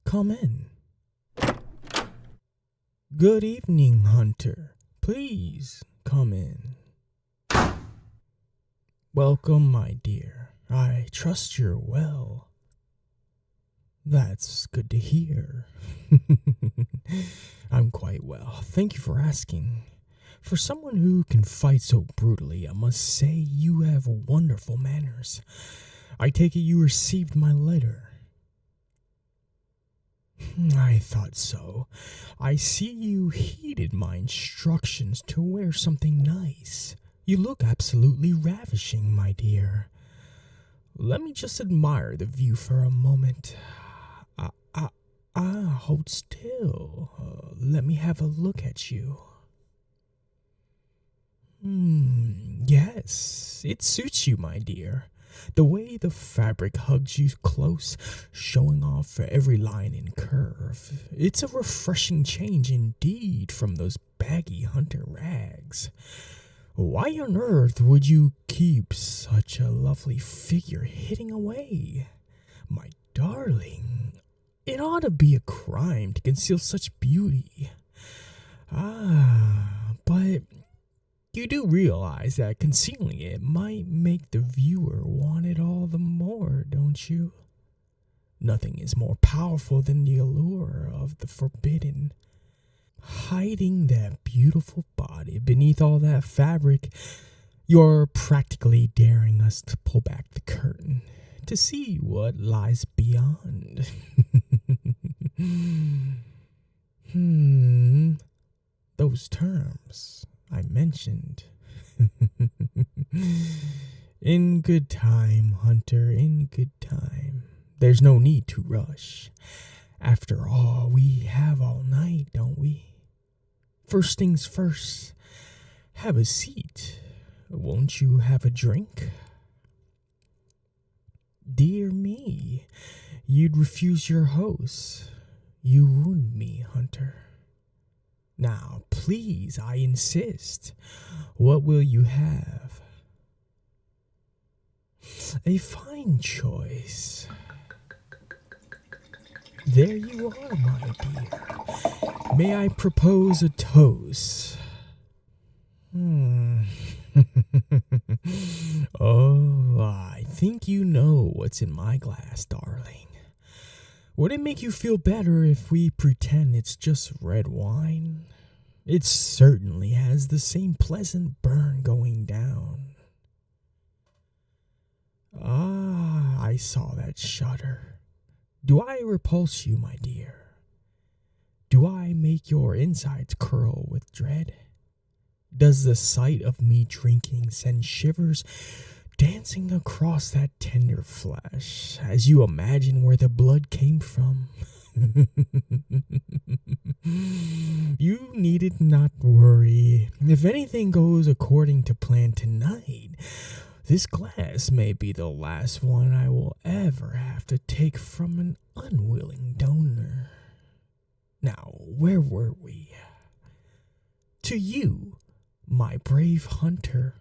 come in. Good evening, Hunter. Please come in. Welcome, my dear. I trust you're well. That's good to hear. I'm quite well. Thank you for asking. For someone who can fight so brutally, I must say you have wonderful manners. I take it you received my letter. I thought so. I see you heeded my instructions to wear something nice. You look absolutely ravishing, my dear. Let me just admire the view for a moment. Hold still. Let me have a look at you. Yes, it suits you, my dear. The way the fabric hugs you close, showing off every line and curve. It's a refreshing change indeed from those baggy hunter rags. Why on earth would you keep such a lovely figure hidden away? My darling, it ought to be a crime to conceal such beauty. But you do realize that concealing it might make the viewer want it all the more, don't you? Nothing is more powerful than the allure of the forbidden. Hiding that beautiful body beneath all that fabric, you're practically daring us to pull back the curtain to see what lies beyond. Those terms I mentioned. In good time, Hunter, in good time. There's no need to rush. After all, we have all night, don't we? First things first, have a seat. Won't you have a drink? Dear me, you'd refuse your host. You wound me, Hunter. Now, please, I insist. What will you have? A fine choice. There you are, my dear. May I propose a toast? Oh, I think you know what's in my glass, darling. Would it make you feel better if we pretend it's just red wine? It certainly has the same pleasant burn going down. I saw that shudder. Do I repulse you, my dear? Do I make your insides curl with dread? Does the sight of me drinking send shivers dancing across that tender flesh as you imagine where the blood came from? You needed not worry. If anything goes according to plan tonight, this glass may be the last one I will ever have to take from an unwilling donor. Now, where were we? To you, my brave hunter,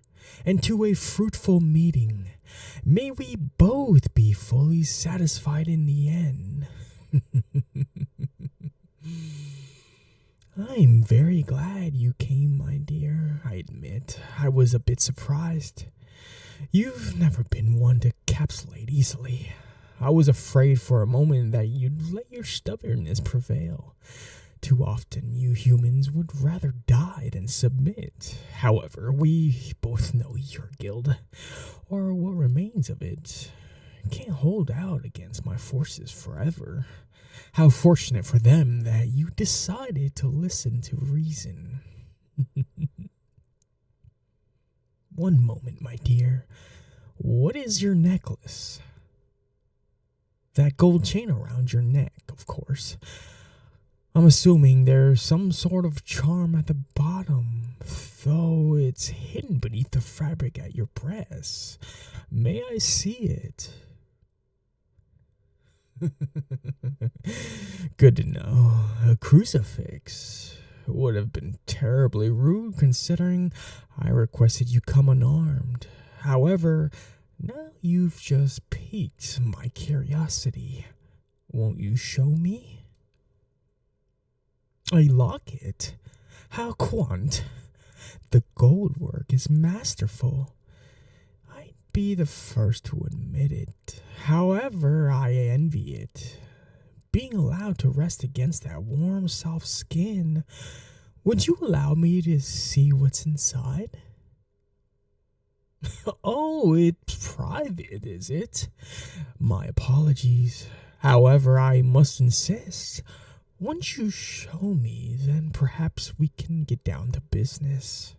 and to a fruitful meeting. May we both be fully satisfied in the end. I'm very glad you came, my dear. I admit, I was a bit surprised. You've never been one to capitulate easily. I was afraid for a moment that you'd let your stubbornness prevail. Too often you humans would rather die than submit. However, we both know your guilt, or what remains of it, can't hold out against my forces forever. How fortunate for them that you decided to listen to reason. One moment, my dear. What is your necklace? That gold chain around your neck, of course. I'm assuming there's some sort of charm at the bottom, though it's hidden beneath the fabric at your breast. May I see it? Good to know. A crucifix would have been terribly rude considering I requested you come unarmed. However, now you've just piqued my curiosity. Won't you show me? A locket? How quaint. The gold work is masterful. I'd be the first to admit it. However, I envy it. Being allowed to rest against that warm, soft skin. Would you allow me to see what's inside? Oh, it's private, is it? My apologies. However, I must insist. Once you show me, then perhaps we can get down to business.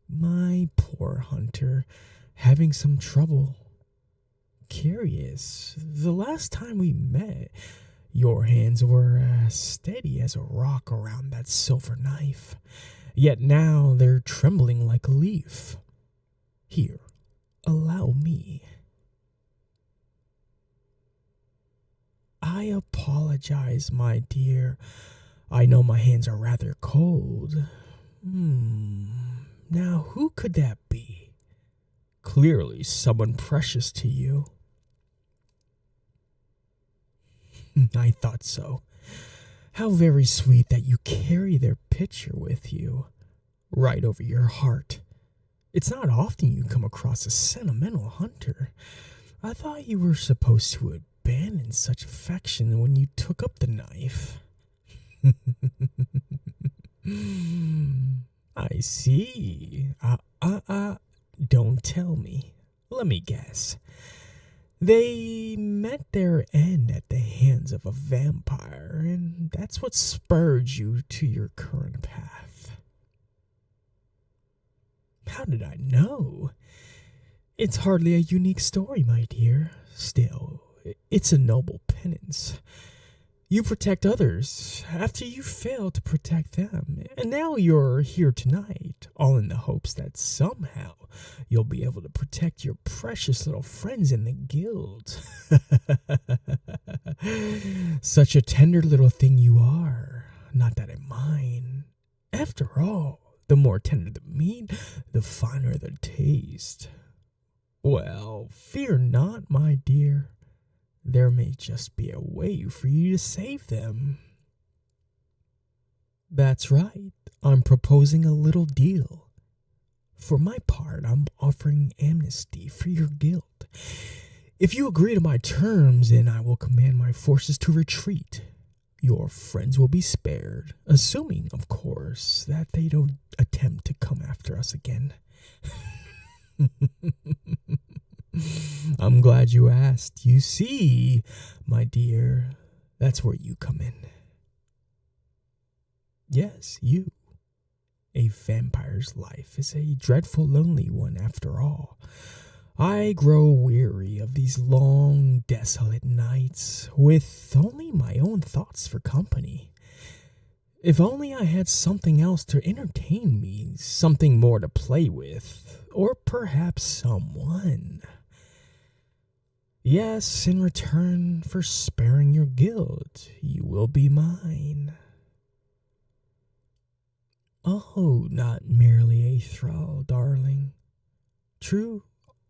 My poor hunter, having some trouble. Curious, the last time we met, your hands were as steady as a rock around that silver knife, yet now they're trembling like a leaf. Here, allow me. I apologize, my dear. I know my hands are rather cold. Now, who could that be? Clearly someone precious to you. I thought so. How very sweet that you carry their picture with you, right over your heart. It's not often you come across a sentimental hunter. I thought you were supposed to abandon such affection when you took up the knife. I see. Don't tell me. Let me guess. They met their end at the hands of a vampire, and that's what spurred you to your current path. How did I know? It's hardly a unique story, my dear. Still, it's a noble penance. You protect others after you fail to protect them, and now you're here tonight, all in the hopes that somehow you'll be able to protect your precious little friends in the guild. Such a tender little thing you are, not that I mind. After all, the more tender the meat, the finer the taste. Well, fear not, my dear. There may just be a way for you to save them. That's right. I'm proposing a little deal. For my part, I'm offering amnesty for your guild. If you agree to my terms, then I will command my forces to retreat. Your friends will be spared, assuming, of course, that they don't attempt to come after us again. I'm glad you asked. You see, my dear, that's where you come in. Yes, you. A vampire's life is a dreadful, lonely one after all. I grow weary of these long, desolate nights, with only my own thoughts for company. If only I had something else to entertain me, something more to play with, or perhaps someone. Yes, in return for sparing your guild, you will be mine. Oh, not merely a thrall, darling. True,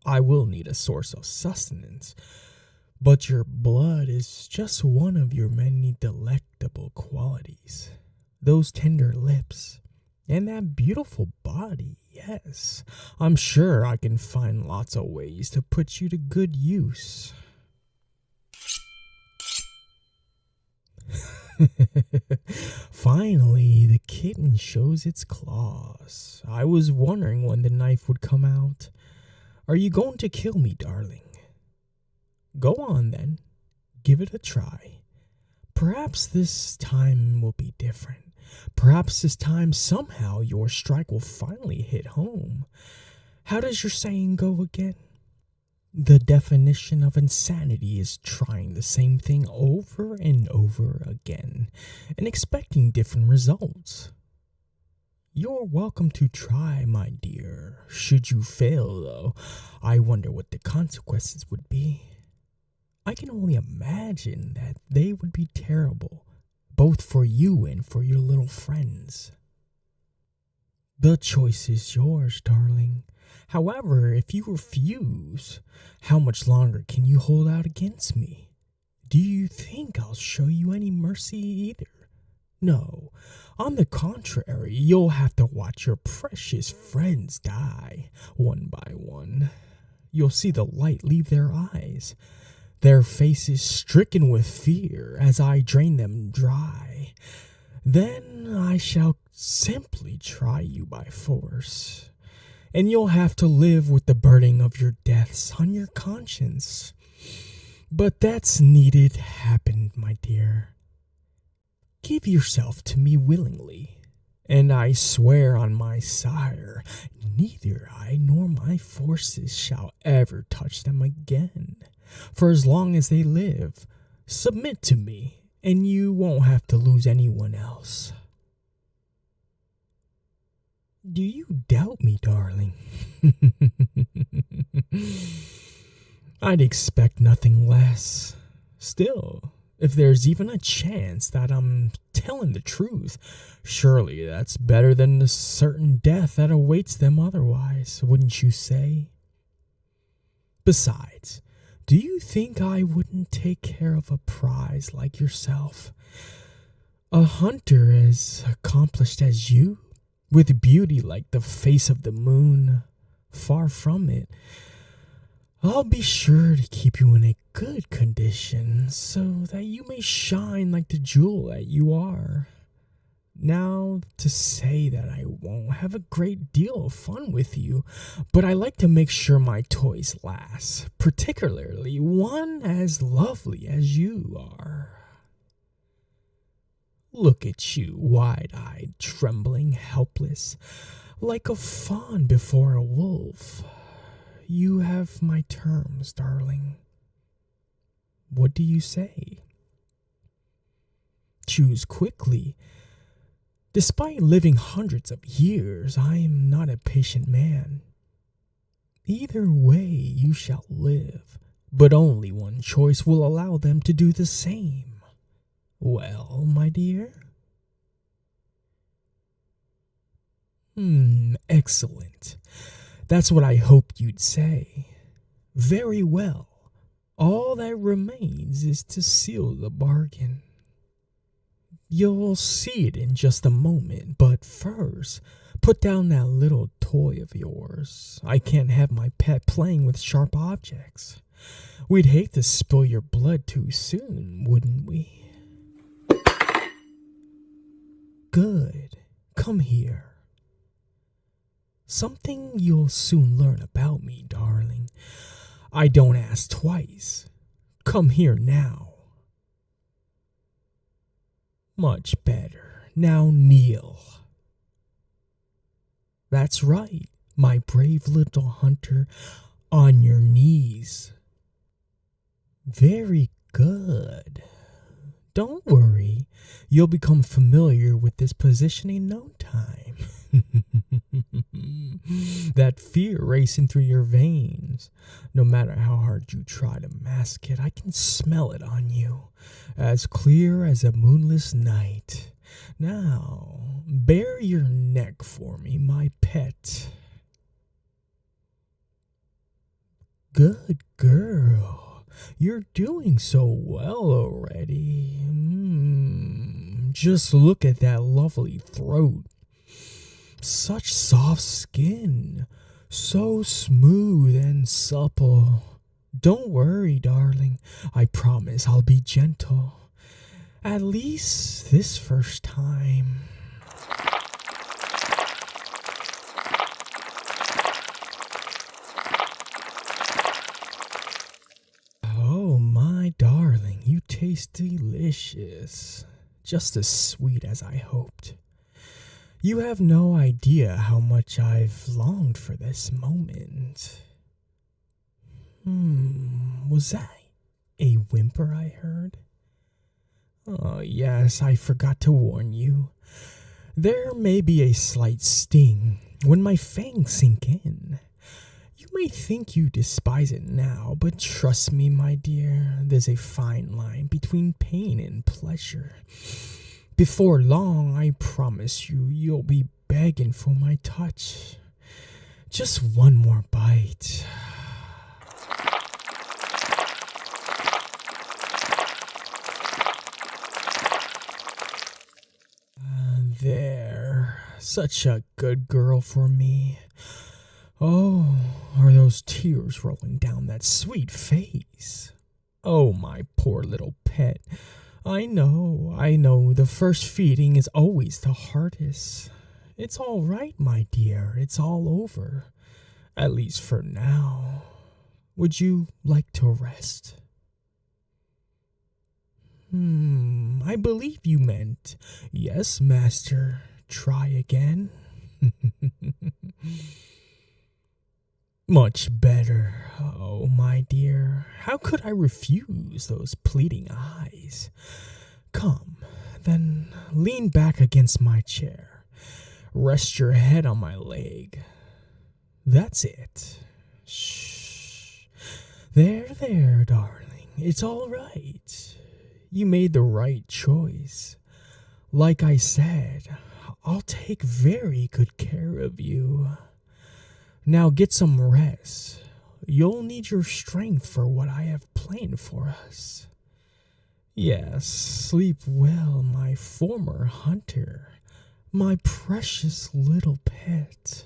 I will need a source of sustenance, but your blood is just one of your many delectable qualities. Those tender lips, and that beautiful body, yes. I'm sure I can find lots of ways to put you to good use. Finally, the kitten shows its claws. I was wondering when the knife would come out. Are you going to kill me, darling? Go on, then. Give it a try. Perhaps this time will be different. Perhaps this time somehow your strike will finally hit home. How does your saying go again? The definition of insanity is trying the same thing over and over again and expecting different results. You're welcome to try, my dear. Should you fail, though, I wonder what the consequences would be. I can only imagine that they would be terrible, both for you and for your little friends. The choice is yours, darling. However, if you refuse, how much longer can you hold out against me? Do you think I'll show you any mercy either? No, on the contrary, you'll have to watch your precious friends die, one by one. You'll see the light leave their eyes, their faces stricken with fear as I drain them dry. Then I shall simply try you by force, and you'll have to live with the burden of your deaths on your conscience. But that's needed happened, my dear. Give yourself to me willingly, and I swear on my sire, neither I nor my forces shall ever touch them again. For as long as they live, submit to me, and you won't have to lose anyone else. Do you doubt me, darling? I'd expect nothing less. Still, if there's even a chance that I'm telling the truth, surely that's better than the certain death that awaits them otherwise, wouldn't you say? Besides, do you think I wouldn't take care of a prize like yourself? A hunter as accomplished as you, with beauty like the face of the moon? Far from it. I'll be sure to keep you in a good condition so that you may shine like the jewel that you are. Now, to say that I won't have a great deal of fun with you, but I like to make sure my toys last, particularly one as lovely as you are. Look at you, wide-eyed, trembling, helpless, like a fawn before a wolf. You have my terms, darling. What do you say? Choose quickly. Despite living hundreds of years, I am not a patient man. Either way you shall live, but only one choice will allow them to do the same. Well, my dear? Excellent. That's what I hoped you'd say. Very well. All that remains is to seal the bargain. You'll see it in just a moment, but first, put down that little toy of yours. I can't have my pet playing with sharp objects. We'd hate to spill your blood too soon, wouldn't we? Good. Come here. Something you'll soon learn about me, darling. I don't ask twice. Come here now. Much better. Now kneel. That's right, my brave little hunter, on your knees. Very good. Don't worry, you'll become familiar with this position in no time. That fear racing through your veins. No matter how hard you try to mask it, I can smell it on you, as clear as a moonless night. Now, bare your neck for me, my pet. Good girl. You're doing so well already. Just look at that lovely throat. Such soft skin, so smooth and supple. Don't worry, darling. I promise I'll be gentle. At least this first time. Oh, my darling, you taste delicious. Just as sweet as I hoped. You have no idea how much I've longed for this moment. Was that a whimper I heard? Oh, yes, I forgot to warn you. There may be a slight sting when my fangs sink in. You may think you despise it now, but trust me, my dear, there's a fine line between pain and pleasure. Before long, I promise you, you'll be begging for my touch. Just one more bite. such a good girl for me. Oh, are those tears rolling down that sweet face? Oh, my poor little pet. I know, the first feeding is always the hardest. It's all right, my dear, it's all over. At least for now. Would you like to rest? I believe you meant, yes, master, try again. Much better. Oh, my dear, how could I refuse those pleading eyes? Come, then lean back against my chair. Rest your head on my leg. That's it. Shh. There, darling. It's all right. You made the right choice. Like I said, I'll take very good care of you. Now get some rest. You'll need your strength for what I have planned for us. Yes, sleep well, my former hunter, my precious little pet.